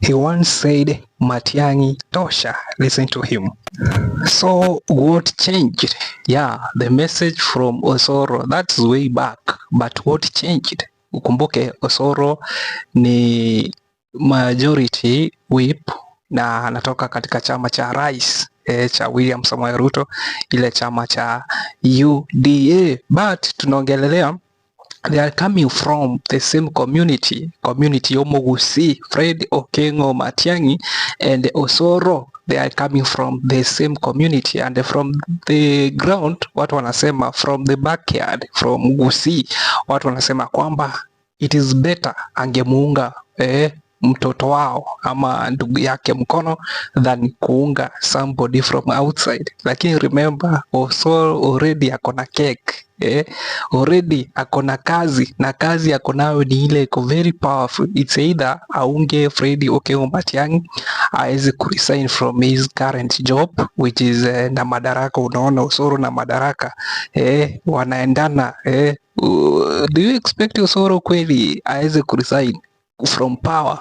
He once said, Matiang'i tosha. Listen to him. So what changed? Yeah, the message from Osoro, that's way back. But what changed? Ukumbuke Osoro ni majority whip na anatoka katika chama cha rais cha William Samoei Ruto, ile chama cha UDA. But tunaongelelea they are coming from the same community Omogusi, Fred Okengo Matiang'i and Osoro, they are coming from the same community and from the ground, watu wanasema from the backyard, from Gusii, watu wanasema kwamba it is better angemuunga mtoto wao ama ndugu yake mkono than kuunga somebody from outside. Lakini remember, Osoro already akona cake, already akona kazi, na kazi akonayo ni ile iko very powerful. It's either aunge Fred Okengo Matiang'i aweze kuresign from his current job which is na Madaraka. Unaona Osoro na Madaraka wanaendana. Do you expect Osoro kweli aweze kuresign from power?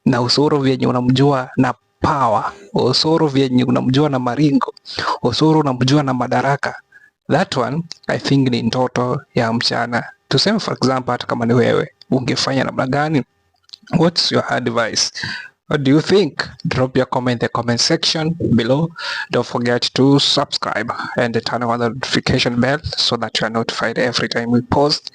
Na Osoro vyenye unamjua na power, Osoro vyenye unamjua na maringo, Osoro unamjua na Madaraka, that one I think ni ndoto ya mchana. Tuseme for example, hata kama ni wewe, ungefanya namna gani? What's your advice? What do you think? Drop your comment in the comment section below. Don't forget to subscribe and turn on the notification bell so that you are notified every time we post.